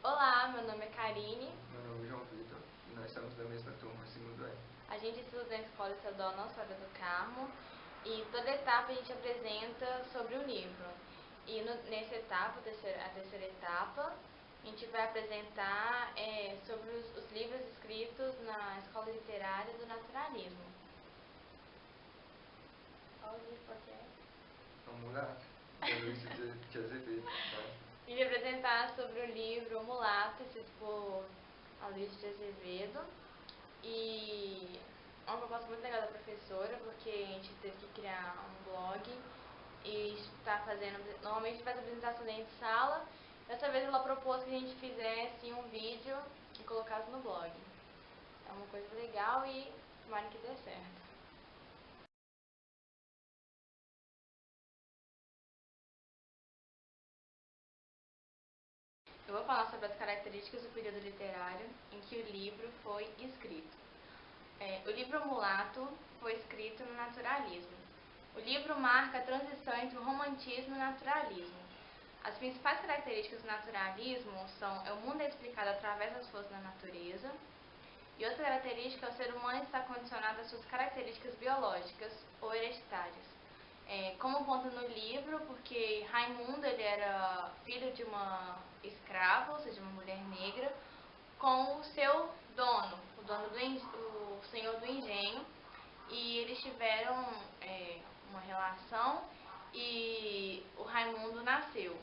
Olá, meu nome é Karine. Meu nome é João Vitor e nós somos da mesma turma, segundo ano. A gente estuda na Escola Estadual Nossa Senhora do Carmo e toda etapa a gente apresenta sobre o livro. E nessa etapa, a terceira etapa, a gente vai apresentar sobre os livros escritos na Escola Literária do Naturalismo. Qual o livro que é? O Mulato, de Luiz de Azevedo. A gente vai apresentar sobre o livro Mulato, escrito por Luiz de Azevedo. E é uma proposta muito legal da professora, porque a gente teve que criar um blog e está fazendo. Normalmente a gente faz apresentação dentro de sala. Dessa vez ela propôs que a gente fizesse um vídeo e colocasse no blog. É uma coisa legal e tomara que dê certo. Eu vou falar sobre as características do período literário em que o livro foi escrito. O livro Mulato foi escrito no naturalismo. O livro marca a transição entre o romantismo e o naturalismo. As principais características do naturalismo são o mundo é explicado através das forças da natureza, e outra característica é o ser humano estar condicionado às suas características biológicas ou hereditárias. Como conta no livro, porque Raimundo ele era filho de uma escrava, ou seja, uma mulher negra, com o seu dono, o senhor do engenho, e eles tiveram uma relação e o Raimundo nasceu.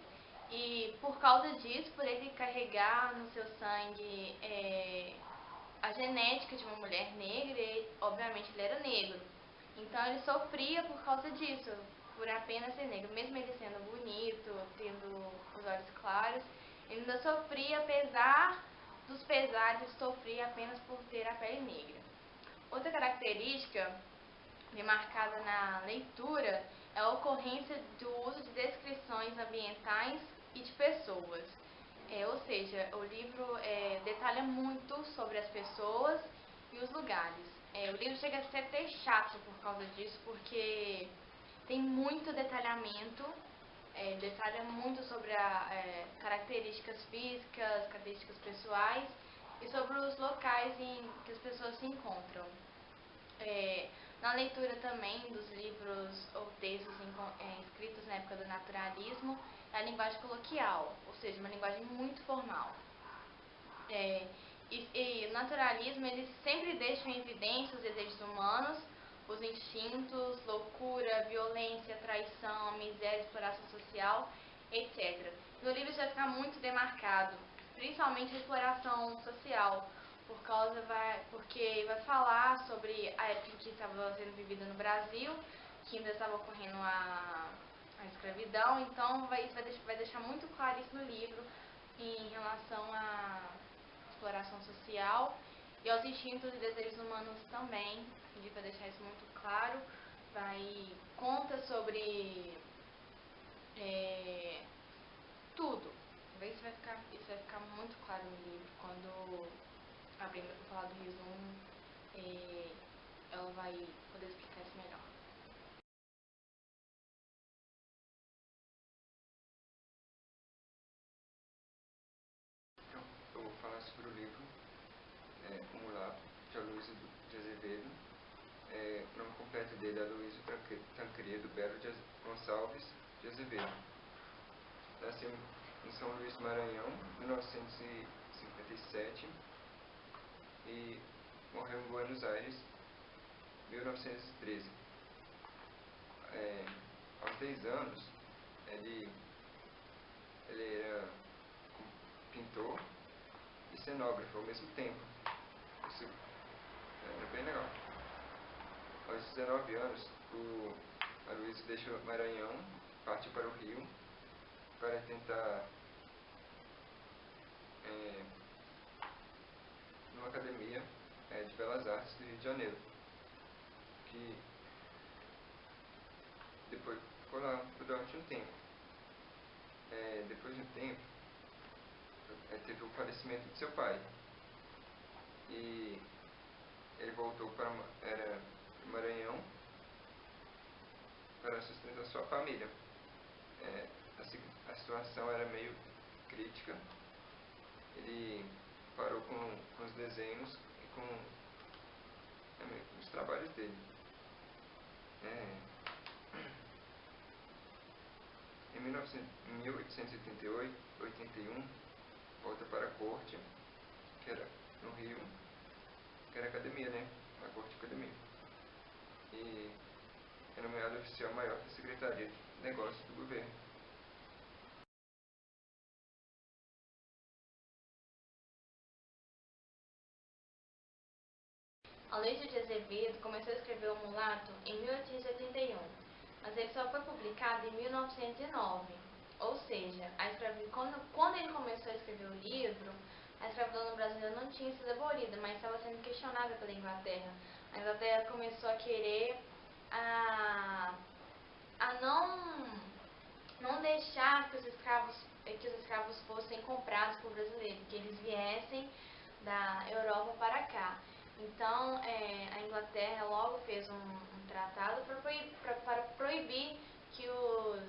E por causa disso, por ele carregar no seu sangue a genética de uma mulher negra, obviamente ele era negro. Então ele sofria por causa disso, por apenas ser negro. Mesmo ele sendo bonito, tendo os olhos claros, ele ainda sofria, apesar dos pesares, sofria apenas por ter a pele negra. Outra característica remarcada na leitura é a ocorrência do uso de descrições ambientais e de pessoas. Ou seja, o livro detalha muito sobre as pessoas e os lugares. O livro chega a ser até chato por causa disso, porque tem muito detalhamento, detalha muito sobre características físicas, características pessoais e sobre os locais em que as pessoas se encontram. Na leitura também dos livros ou textos escritos na época do naturalismo, é a linguagem coloquial, ou seja, uma linguagem muito formal. E o naturalismo, ele sempre deixa em evidência os desejos humanos, os instintos, loucura, violência, traição, miséria, exploração social, etc. No livro isso vai ficar muito demarcado, principalmente a exploração social, porque vai falar sobre a época que estava sendo vivida no Brasil, que ainda estava ocorrendo a escravidão, então isso vai deixar muito claro isso no livro em relação à exploração social e aos instintos e desejos humanos também. O livro vai deixar isso muito claro, conta sobre tudo. Isso vai ficar muito claro no livro. Quando a Brenda for falar do resumo, ela vai poder explicar isso melhor. Então, eu vou falar sobre o livro O Mulato, de Aloysio de Azevedo. O nome completo dele é Aloysio Tancredo Belo Gonçalves de Azevedo. Nasceu em São Luís, Maranhão, em 1957 e morreu em Buenos Aires, em 1913. Aos 10 anos, ele era pintor e cenógrafo ao mesmo tempo. Isso era bem legal. Aos 19 anos, o Aloysio deixou Maranhão, partiu para o Rio para tentar numa academia de Belas Artes do Rio de Janeiro, que depois ficou lá durante um tempo. Depois de um tempo, teve o falecimento de seu pai e ele voltou para Maranhão para sustentar sua família. A situação era meio crítica ele parou com os desenhos e com os trabalhos dele. Em 1881, volta para a corte, que era no Rio, que era academia, né? A corte academia. E é nomeado oficial maior da Secretaria de Negócios do governo. Aloysio de Azevedo começou a escrever O Mulato em 1881, mas ele só foi publicado em 1909. Ou seja, quando ele começou a escrever o livro, a escravidão no Brasil não tinha sido abolida, mas estava sendo questionada pela Inglaterra. A Inglaterra começou a querer a não deixar que os escravos fossem comprados por brasileiros, que eles viessem da Europa para cá. Então, a Inglaterra logo fez um tratado para proibir que os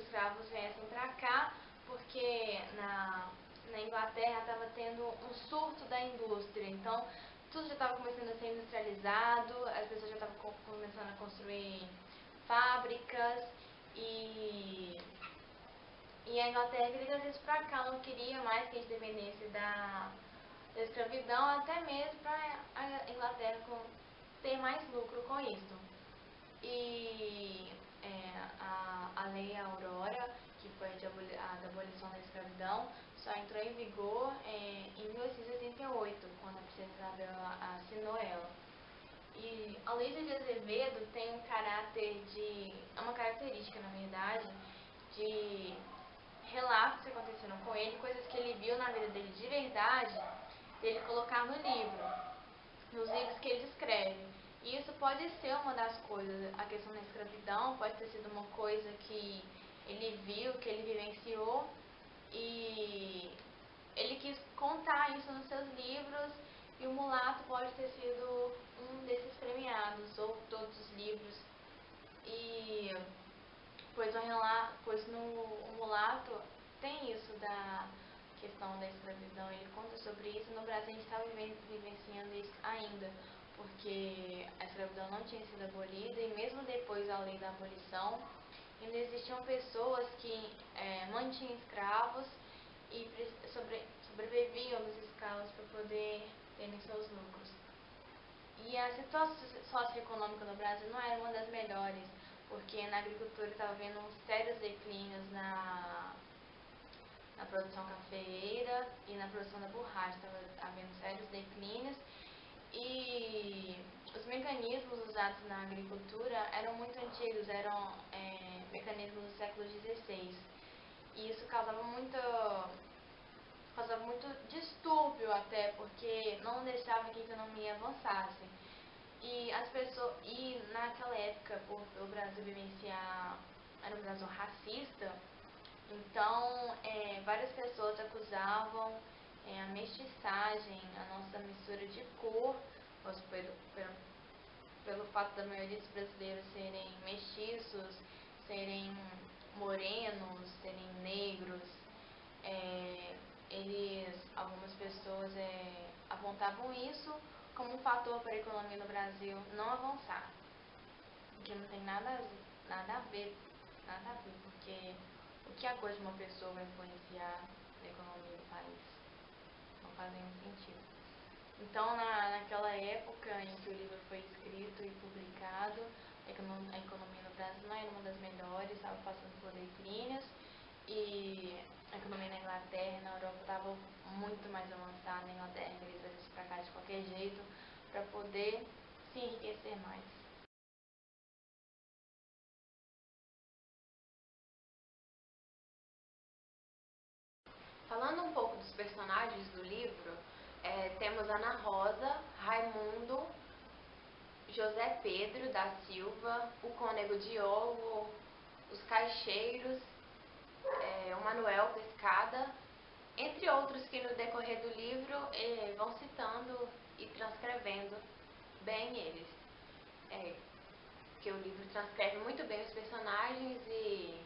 escravos viessem para cá, porque na Inglaterra estava tendo um surto da indústria. Então, tudo já estava começando a ser industrializado, as pessoas já estavam começando a construir fábricas e a Inglaterra queria trazer isso para cá, não queria mais que a gente dependesse da escravidão, até mesmo para a Inglaterra ter mais lucro com isso. E a Lei Aurora, que foi a da abolição da escravidão, só entrou em vigor em 1888, quando a princesa Isabel assinou ela. E Aloysio de Azevedo tem uma característica, na verdade, de relatos que aconteceram com ele, coisas que ele viu na vida dele de verdade, dele colocar no livro, nos livros que ele escreve. E isso pode ser uma das coisas, a questão da escravidão pode ter sido uma coisa que ele viu, que ele vivenciou, e ele quis contar isso nos seus livros, e o Mulato pode ter sido um desses premiados, ou todos os livros. Pois no Mulato tem isso da questão da escravidão, ele conta sobre isso. No Brasil a gente está vivenciando isso ainda, porque a escravidão não tinha sido abolida, e mesmo depois da lei da abolição, ainda existiam pessoas que mantinham escravos e sobreviviam dos escravos para poder terem seus lucros. E a situação socioeconômica no Brasil não era uma das melhores, porque na agricultura estava havendo sérios declínios na produção cafeeira e na produção da borracha, estava havendo sérios declínios, e os mecanismos usados na agricultura eram muito antigos, eram mecanismos do século XVI, e isso causava muito distúrbio até, porque não deixava que a economia avançasse. E naquela época, o Brasil era um Brasil racista, então várias pessoas acusavam a mestiçagem, a nossa mistura de cor, pelo fato da maioria dos brasileiros serem mestiços, serem morenos, serem negros. Algumas pessoas apontavam isso como um fator para a economia no Brasil não avançar, que não tem nada a ver, porque o que a cor de uma pessoa vai influenciar na economia do país? Não faz nenhum sentido. Então, naquela época em que o livro foi escrito e publicado, a economia no Brasil não era uma das melhores, estava passando por declínios, e a economia na Inglaterra e na Europa estava muito mais avançada. Na Inglaterra queria trazer isso para cá de qualquer jeito, para poder se enriquecer mais. Falando um pouco dos personagens do livro, temos Ana Rosa, Raimundo, José Pedro da Silva, o Cônego Diogo, os Caixeiros, o Manuel Pescada, entre outros que no decorrer do livro vão citando e transcrevendo bem eles. Porque o livro transcreve muito bem os personagens, e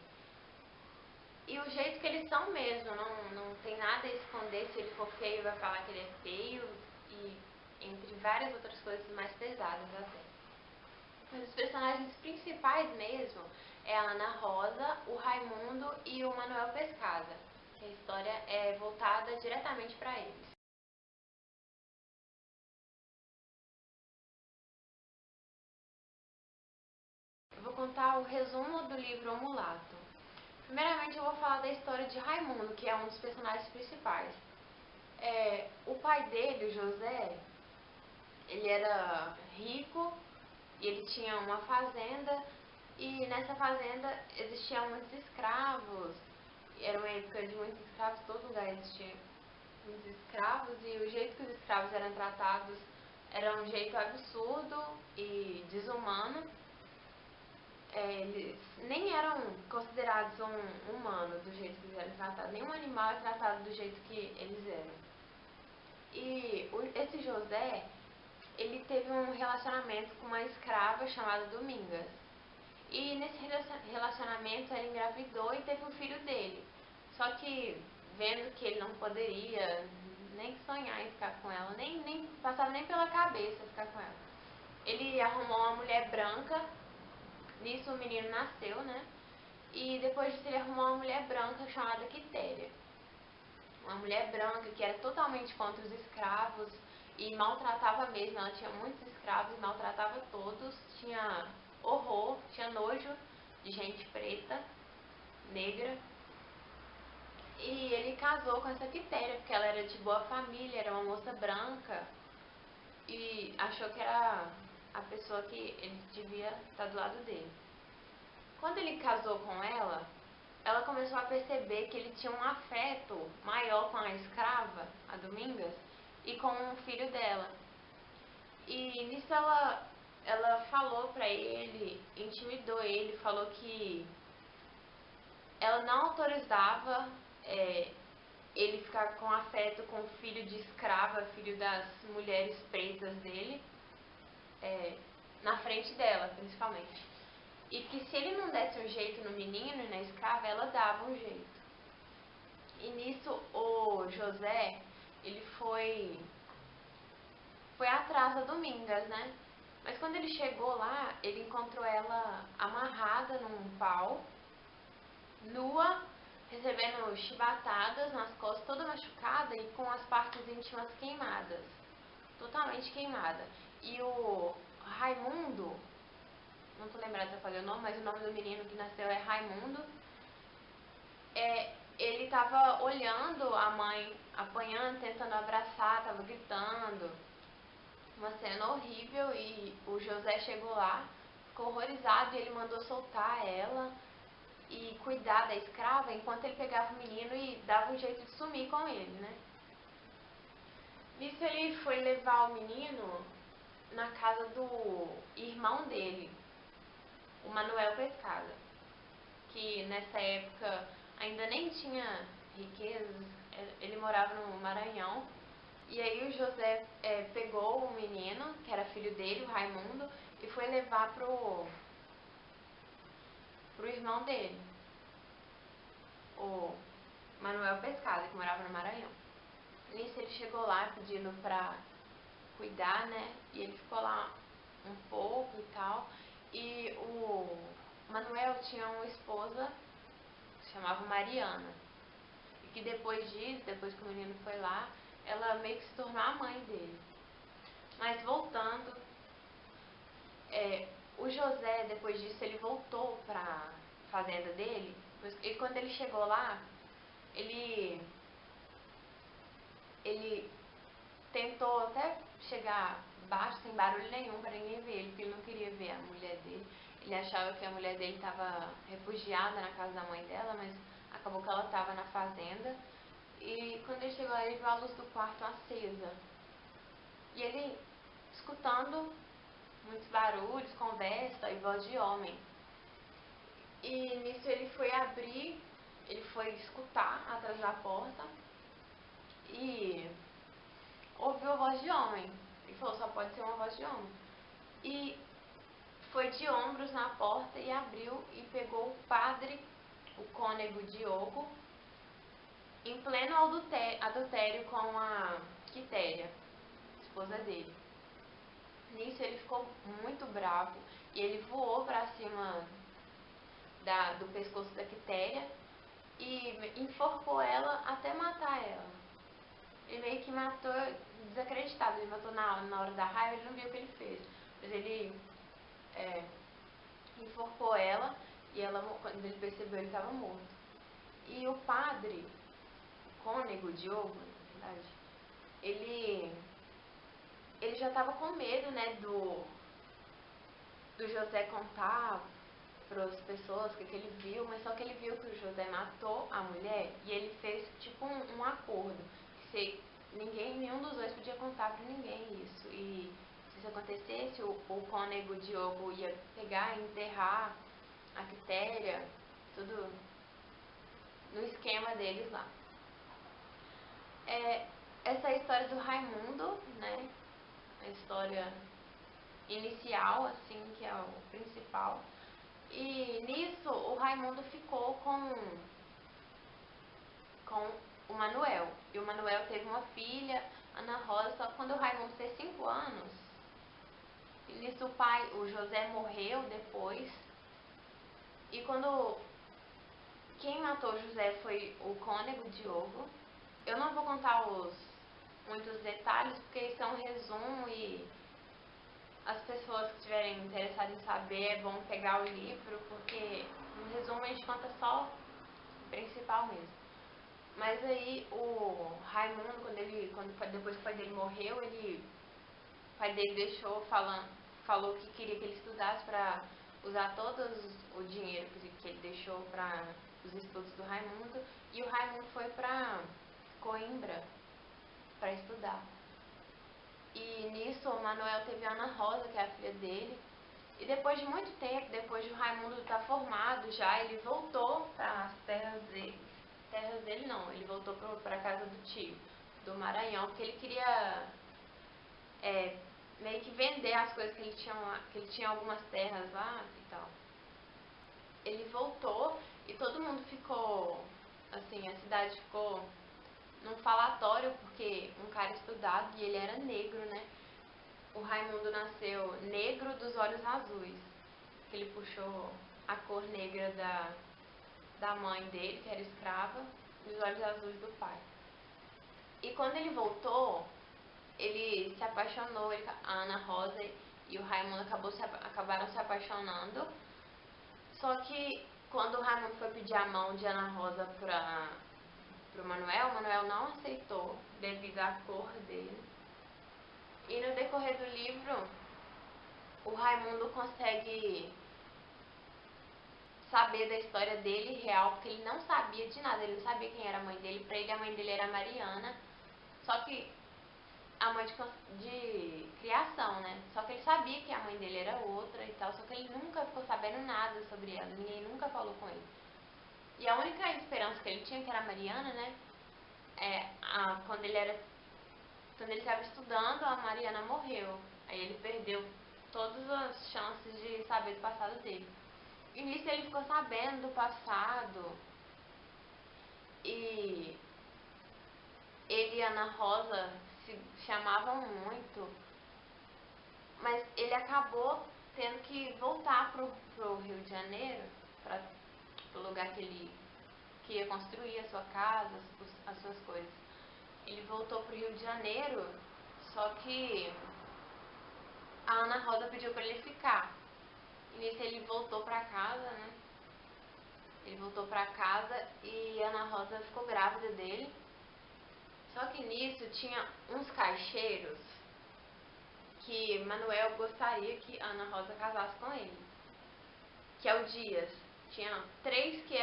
E o jeito que eles são mesmo, não tem nada a esconder. Se ele for feio, vai falar que ele é feio, e entre várias outras coisas mais pesadas até. Mas os personagens principais mesmo é a Ana Rosa, o Raimundo e o Manuel Pescada, que a história é voltada diretamente para eles. Eu vou contar o resumo do livro O Mulato. Primeiramente eu vou falar da história de Raimundo, que é um dos personagens principais. O pai dele, o José, ele era rico e ele tinha uma fazenda, e nessa fazenda existiam muitos escravos. Era uma época de muitos escravos, todo lugar existia muitos escravos, e o jeito que os escravos eram tratados era um jeito absurdo e desumano. Eles nem eram considerados humanos do jeito que eles eram tratados, nenhum animal é tratado do jeito que eles eram. E esse José, ele teve um relacionamento com uma escrava chamada Domingas. E nesse relacionamento ela engravidou e teve um filho dele. Só que, vendo que ele não poderia nem sonhar em ficar com ela, nem passava nem pela cabeça ficar com ela, ele arrumou uma mulher branca. Nisso o menino nasceu, né? E depois disso ele arrumou uma mulher branca chamada Quitéria. Uma mulher branca que era totalmente contra os escravos e maltratava mesmo. Ela tinha muitos escravos e maltratava todos. Tinha horror, tinha nojo de gente preta, negra. E ele casou com essa Quitéria porque ela era de boa família, era uma moça branca, e achou que era a pessoa que ele devia estar do lado dele. Quando ele casou com ela, ela começou a perceber que ele tinha um afeto maior com a escrava, a Domingas, e com o filho dela. E nisso ela falou pra ele, intimidou ele, falou que ela não autorizava ele ficar com afeto com o filho de escrava, filho das mulheres pretas dele, na frente dela, principalmente. E que se ele não desse um jeito no menino e na escrava, ela dava um jeito. E nisso o José, ele foi atrás da Domingas, né? Mas quando ele chegou lá, ele encontrou ela amarrada num pau, nua, recebendo chibatadas nas costas, toda machucada e com as partes íntimas queimadas, totalmente queimada. E o Raimundo, não tô lembrada se eu falei o nome, mas o nome do menino que nasceu é Raimundo. Ele tava olhando a mãe apanhando, tentando abraçar, tava gritando. Uma cena horrível, e o José chegou lá, ficou horrorizado, e ele mandou soltar ela e cuidar da escrava enquanto ele pegava o menino e dava um jeito de sumir com ele, né? Nisso ele foi levar o menino na casa do irmão dele, o Manuel Pescada, que nessa época ainda nem tinha riquezas, ele morava no Maranhão. E aí o José pegou o menino, que era filho dele, o Raimundo, e foi levar pro irmão dele, o Manuel Pescada, que morava no Maranhão. Nisso ele chegou lá pedindo pra cuidar, né? E ele ficou lá um pouco e tal. E o Manuel tinha uma esposa que se chamava Mariana. E que depois disso, depois que o menino foi lá, ela meio que se tornou a mãe dele. Mas voltando, o José, depois disso, ele voltou pra fazenda dele. E quando ele chegou lá, ele tentou até chegar baixo, sem barulho nenhum, para ninguém ver ele, porque ele não queria ver a mulher dele. Ele achava que a mulher dele estava refugiada na casa da mãe dela, mas acabou que ela estava na fazenda. E quando ele chegou lá, ele viu a luz do quarto acesa. E ele, escutando muitos barulhos, conversa e voz de homem. E nisso ele foi abrir, ele foi escutar atrás da porta e ouviu a voz de homem. Ele falou, só pode ser uma voz de homem. E foi de ombros na porta e abriu e pegou o padre o cônego Diogo, em pleno adultério com a Quitéria, esposa dele. Nisso ele ficou muito bravo e ele voou para cima do pescoço da Quitéria e enforcou ela até matar ela. Ele meio que matou desacreditado, ele matou na hora da raiva, ele não viu o que ele fez. Mas ele enforcou ela e quando ele percebeu, ele estava morto. E o padre, o cônego Diogo, na verdade, ele já estava com medo, né, do José contar para as pessoas o que ele viu, mas só que ele viu que o José matou a mulher e ele fez tipo um acordo, que nenhum dos dois podia contar para ninguém isso. E se isso acontecesse, o cônego Diogo ia pegar e enterrar a Quitéria, tudo no esquema deles lá. Essa é a história do Raimundo, né? A história inicial, assim, que é o principal. E nisso o Raimundo ficou com o Manuel. E o Manuel teve uma filha, Ana Rosa, só que quando o Raimundo fez 5 anos, e nisso o José morreu depois. E quem matou o José foi o cônego Diogo. Eu não vou contar muitos detalhes, porque isso é um resumo e as pessoas que estiverem interessadas em saber é bom pegar o livro, porque no resumo a gente conta só o principal mesmo. Mas aí o Raimundo, depois que o pai dele morreu, o pai dele falou que queria que ele estudasse para usar todo o dinheiro que ele deixou para os estudos do Raimundo, e o Raimundo foi para Coimbra para estudar. E nisso o Manuel teve a Ana Rosa, que é a filha dele, e depois de muito tempo, depois de o Raimundo estar formado já, ele voltou para as terras dele. Terras dele não, ele voltou para a casa do tio, do Maranhão, porque ele queria meio que vender as coisas que ele tinha lá, que ele tinha algumas terras lá e tal. Ele voltou e todo mundo ficou, assim, a cidade ficou num falatório, porque um cara estudado, e ele era negro, né? O Raimundo nasceu negro dos olhos azuis, que ele puxou a cor negra da mãe dele, que era escrava, e os olhos azuis do pai. E quando ele voltou, ele se apaixonou, a Ana Rosa e o Raimundo acabaram se apaixonando. Só que quando o Raimundo foi pedir a mão de Ana Rosa pro Manuel, o Manuel não aceitou devido à cor dele. E no decorrer do livro, o Raimundo consegue saber da história dele real, porque ele não sabia de nada, ele não sabia quem era a mãe dele. Pra ele, a mãe dele era Mariana, só que a mãe de criação, né? Só que ele sabia que a mãe dele era outra e tal, só que ele nunca ficou sabendo nada sobre ela, ninguém nunca falou com ele. E a única esperança que ele tinha, que era a Mariana, né? Quando ele estava estudando, a Mariana morreu. Aí ele perdeu todas as chances de saber do passado dele. E nisso ele ficou sabendo do passado. E ele e Ana Rosa se chamavam muito. Mas ele acabou tendo que voltar pro Rio de Janeiro, para o lugar que ele ia construir a sua casa, as suas coisas. Ele voltou pro Rio de Janeiro, só que a Ana Rosa pediu para ele ficar. E nisso ele voltou para casa, né? Ele voltou para casa e a Ana Rosa ficou grávida dele. Só que nisso tinha uns caixeiros que Manuel gostaria que Ana Rosa casasse com ele, que é o Dias. Tinha 3 que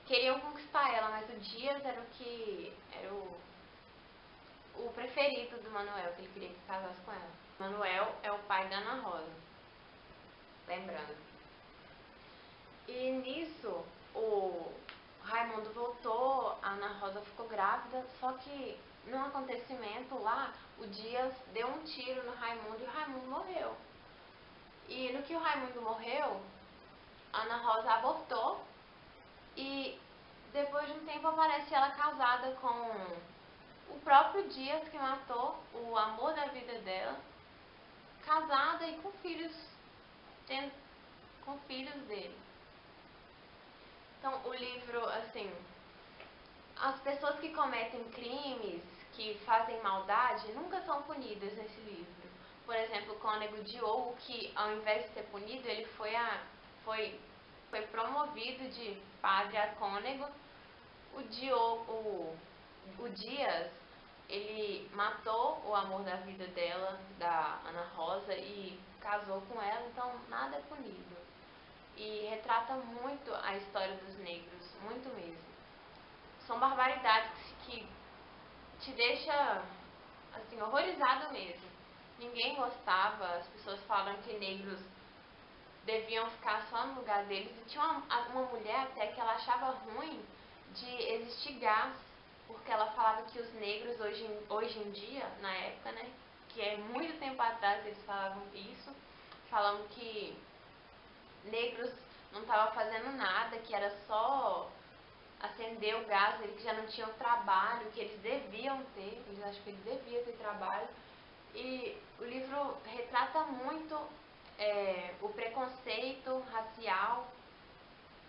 queriam conquistar ela, mas o Dias era o preferido do Manuel, que ele queria que casasse com ela. Manuel é o pai da Ana Rosa, lembrando. E nisso, o Raimundo voltou, a Ana Rosa ficou grávida, só que num acontecimento lá, o Dias deu um tiro no Raimundo e o Raimundo morreu. E no que o Raimundo morreu, a Ana Rosa abortou E depois de um tempo aparece ela casada com o próprio Dias, que matou o amor da vida dela, casada e com filhos, com filhos dele. Então o livro, assim, as pessoas que cometem crimes, que fazem maldade, nunca são punidas nesse livro. Por exemplo, o cônego Diogo, que ao invés de ser punido, ele foi promovido de padre a cônego. O Dias, ele matou o amor da vida dela, da Ana Rosa, e casou com ela, então nada é punido. E retrata muito a história dos negros, muito mesmo. São barbaridades que te deixa, assim, horrorizado mesmo. Ninguém gostava, as pessoas falam que negros deviam ficar só no lugar deles. E tinha uma mulher até que ela achava ruim de existir gás, porque ela falava que os negros hoje em dia, na época, né, que é muito tempo atrás eles falavam isso, falando que negros não estavam fazendo nada, que era só acender o gás, que já não tinham trabalho, que eles deviam ter, eles acham que eles deviam ter trabalho. E o livro retrata muito o preconceito racial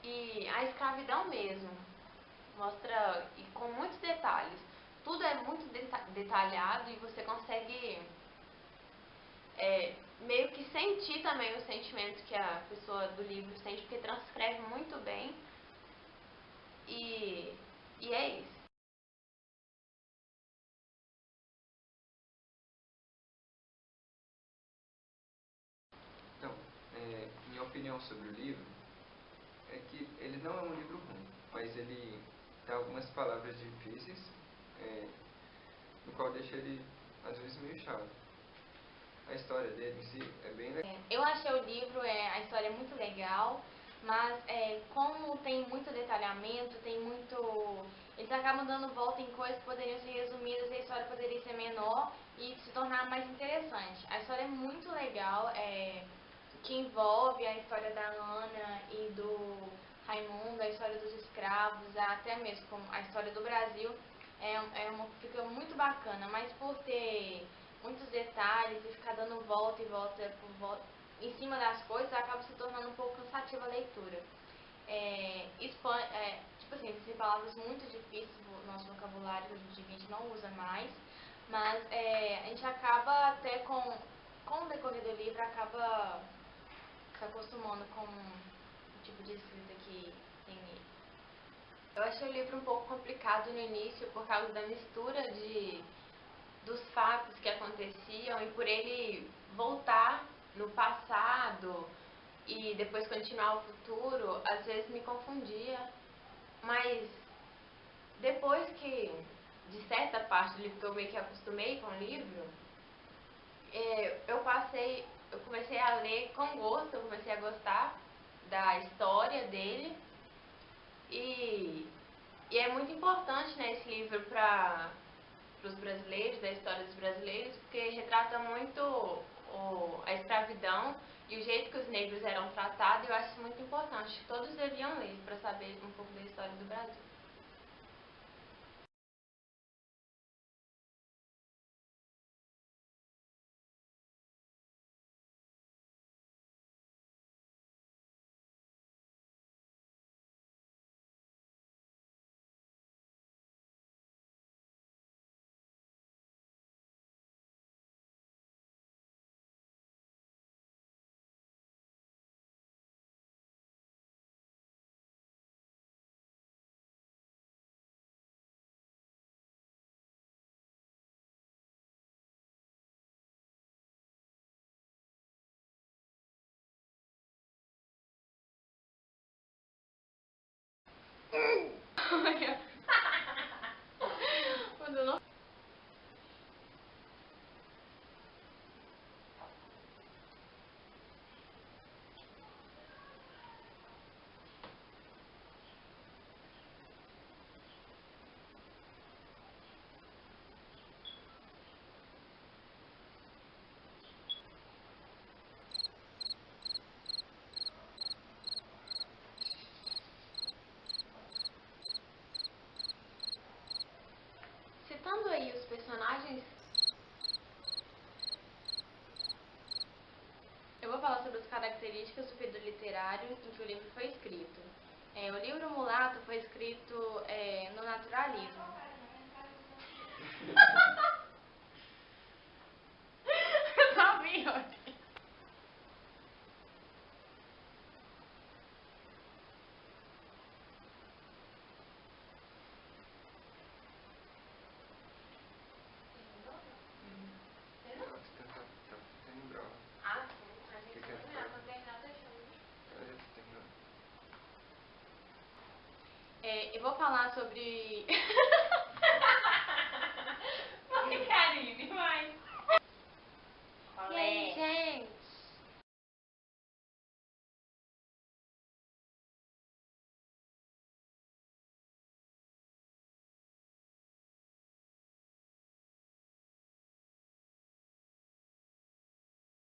e a escravidão mesmo. Mostra, e com muitos detalhes. Tudo é muito detalhado e você consegue meio que sentir também o sentimento que a pessoa do livro sente, porque transcreve muito bem. E é isso. Então, minha opinião sobre o livro é que ele não é um livro ruim, mas ele tem algumas palavras difíceis, no qual deixa ele, às vezes, meio chato. A história dele em si é bem legal. Eu achei o livro, a história é muito legal, mas como tem muito detalhamento, tem muito... Eles acabam dando volta em coisas que poderiam ser resumidas e a história poderia ser menor e se tornar mais interessante. A história é muito legal, que envolve a história da Ana e do Raimundo, a história dos escravos, até mesmo a história do Brasil, fica muito bacana, mas por ter muitos detalhes e ficar dando volta e volta em cima das coisas, acaba se tornando um pouco cansativa a leitura. Tipo assim, existem palavras muito difíceis no nosso vocabulário que hoje em dia a gente não usa mais, mas a gente acaba até com o decorrer do livro, acaba se acostumando com o tipo de escrita que tem nele. Eu achei o livro um pouco complicado no início por causa da mistura dos fatos que aconteciam e por ele voltar no passado e depois continuar o futuro, às vezes me confundia, mas depois que, de certa parte do livro que eu meio que acostumei com o livro, eu comecei a ler com gosto, eu comecei a gostar da história dele e é muito importante, né, esse livro para os brasileiros, da história dos brasileiros, porque retrata muito a escravidão e o jeito que os negros eram tratados, e eu acho isso muito importante. Todos deviam ler para saber um pouco da história do Brasil. literário em que o livro foi escrito. O livro Mulato foi escrito no naturalismo. Não vi, Tá terminando. Ah, sim. A gente Que vai é? terminar, vou terminar deixando. Já tá terminando. Eu vou falar sobre... Vai, Karine, vai. E aí, gente?